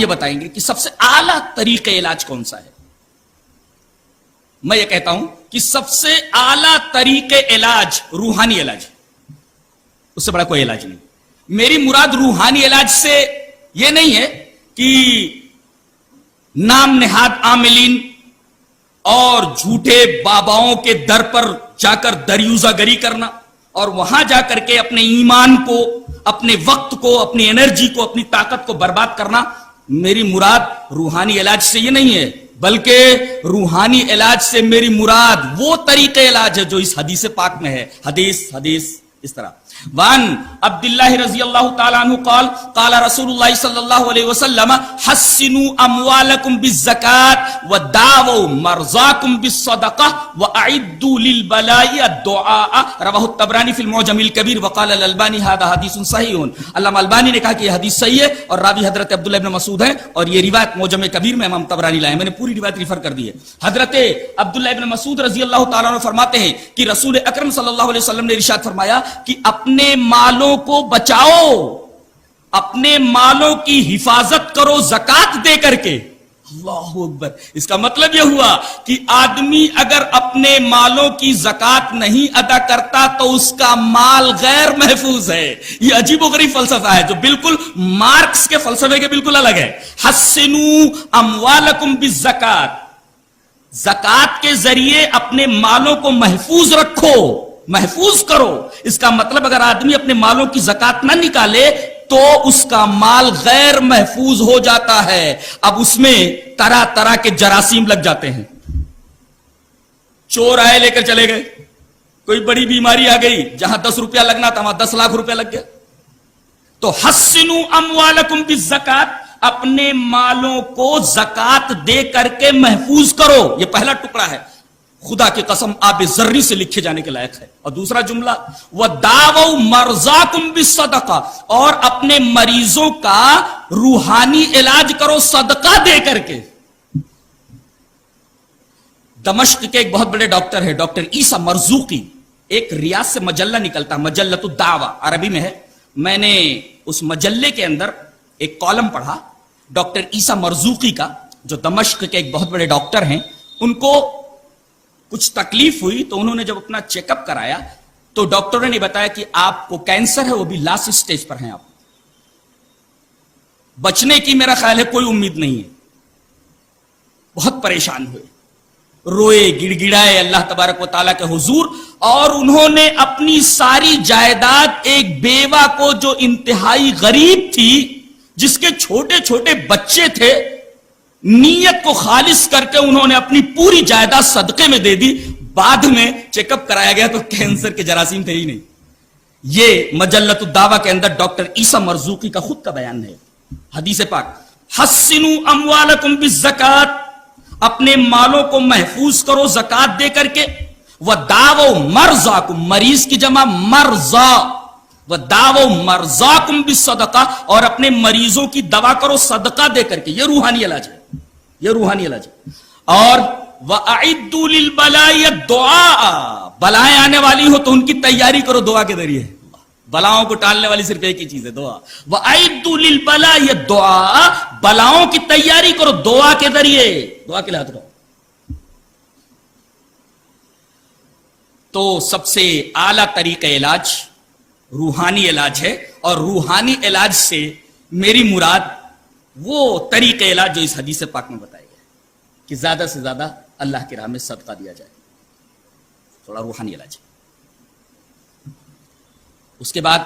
یہ بتائیں گے کہ سب سے اعلیٰ طریقہ علاج کون سا ہے. میں یہ کہتا ہوں کہ سب سے اعلیٰ طریقہ علاج روحانی علاج ہے. اس سے بڑا کوئی علاج نہیں. میری مراد روحانی علاج سے یہ نہیں ہے کہ نام نہاد عاملین اور جھوٹے باباؤں کے در پر جا کر دریوزہ گری کرنا اور وہاں جا کر کے اپنے ایمان کو، اپنے وقت کو، اپنی انرجی کو، اپنی طاقت کو برباد کرنا. میری مراد روحانی علاج سے یہ نہیں ہے، بلکہ روحانی علاج سے میری مراد وہ طریقہ علاج ہے جو اس حدیث پاک میں ہے. حدیث اس طرح وان عبداللہ رضی اللہ تعالیٰ عنہ قال قال رسول اللہ صلی اللہ علیہ وسلم حسنوا اموالکم بالزکاة وداووا مرضاکم بالصدقہ واعدوا للبلاء الدعاء. رواہ الطبرانی فی المعجم الکبیر وقال الالبانی هذا حدیث صحیح. علامہ البانی نے کہا کہ یہ حدیث صحیح ہے اور راوی حضرت عبداللہ ابن مسعود ہے اور یہ روایت معجم کبیر میں امام طبرانی لائے. میں نے پوری روایت ریفر کر دی ہے. حضرت عبداللہ ابن مسعود رضی اللہ تعالیٰ عنہ فرماتے ہیں کہ رسول اکرم صلی اللہ علیہ وسلم نے ارشاد فرمایا کہ اپنے مالوں کو بچاؤ، اپنے مالوں کی حفاظت کرو زکات دے کر کے. اللہ اکبر. اس کا مطلب یہ ہوا کہ آدمی اگر اپنے مالوں کی زکات نہیں ادا کرتا تو اس کا مال غیر محفوظ ہے. یہ عجیب و غریب فلسفہ ہے جو بالکل مارکس کے فلسفے کے بالکل الگ ہے. حسنوا اموالکم بالزکات، زکات کے ذریعے اپنے مالوں کو محفوظ رکھو، محفوظ کرو. اس کا مطلب اگر آدمی اپنے مالوں کی زکات نہ نکالے تو اس کا مال غیر محفوظ ہو جاتا ہے. اب اس میں طرح طرح کے جراثیم لگ جاتے ہیں. چور آئے لے کر چلے گئے، کوئی بڑی بیماری آ گئی، جہاں 10 روپیہ لگنا تھا وہاں 10 لاکھ روپیہ لگ گیا. تو حسنوا اموالکم بالزکات، اپنے مالوں کو زکات دے کر کے محفوظ کرو. یہ پہلا ٹکڑا ہے، خدا کی قسم آب زری سے لکھے جانے کے لائق ہے. اور دوسرا جملہ وَدَاوَوْا مَرْضَاكُمْ بِالصَّدَقَةِ، اور اپنے مریضوں کا روحانی علاج کرو صدقہ دے کر کے. دمشق کے ایک بہت بڑے ڈاکٹر ہے ڈاکٹر عیسیٰ مرزوقی. ایک ریاض سے مجلہ نکلتا، مجلۃ الدعوہ عربی میں ہے. میں نے اس مجلے کے اندر ایک کالم پڑھا ڈاکٹر عیسیٰ مرزوقی کا، جو دمشق کے ایک بہت بڑے ڈاکٹر ہیں. ان کو کچھ تکلیف ہوئی تو انہوں نے جب اپنا چیک اپ کرایا تو ڈاکٹروں نے بتایا کہ آپ کو کینسر ہے، وہ بھی لاسٹ سٹیج پر ہیں، آپ بچنے کی میرا خیال ہے کوئی امید نہیں ہے. بہت پریشان ہوئے، روئے، گڑ گڑائے اللہ تبارک و تعالیٰ کے حضور، اور انہوں نے اپنی ساری جائیداد ایک بیوہ کو جو انتہائی غریب تھی، جس کے چھوٹے چھوٹے بچے تھے، نیت کو خالص کر کے انہوں نے اپنی پوری جائیداد صدقے میں دے دی. بعد میں چیک اپ کرایا گیا تو کینسر کے جراثیم تھے ہی نہیں. یہ مجلۃ الدعوہ کے اندر ڈاکٹر عیسیٰ مرزوقی کا خود کا بیان ہے. حدیث پاک حسنوا اموالکم بالزکات، اپنے مالوں کو محفوظ کرو زکات دے کر کے. وَدَاوَوْا مَرْضَاكُمْ، مریض کی جمع مرضا. وَدَاوَوْا مَرْضَاكُمْ بِالصَّدَقَةِ، اور اپنے مریضوں کی دوا کرو صدقہ دے کر کے. یہ روحانی علاج ہے، یہ روحانی علاج ہے. اور وَأَعِدُّوا لِلْبَلَاءِ الدُّعَاءَ، بلائیں آنے والی ہو تو ان کی تیاری کرو دعا کے ذریعے. بلاؤں کو ٹالنے والی صرف ایک ہی چیز ہے، دعا. وَأَعِدُّوا لِلْبَلَاءِ الدُّعَاءَ، بلاؤں کی تیاری کرو دعا کے ذریعے، دعا کے لحاظ کرو. تو سب سے اعلیٰ طریقہ علاج روحانی علاج ہے، اور روحانی علاج سے میری مراد وہ طریقہ علاج جو اس حدیث پاک میں بتایا گیا کہ زیادہ سے زیادہ اللہ کی راہ میں صدقہ دیا جائے. تھوڑا روحانی علاج. اس کے بعد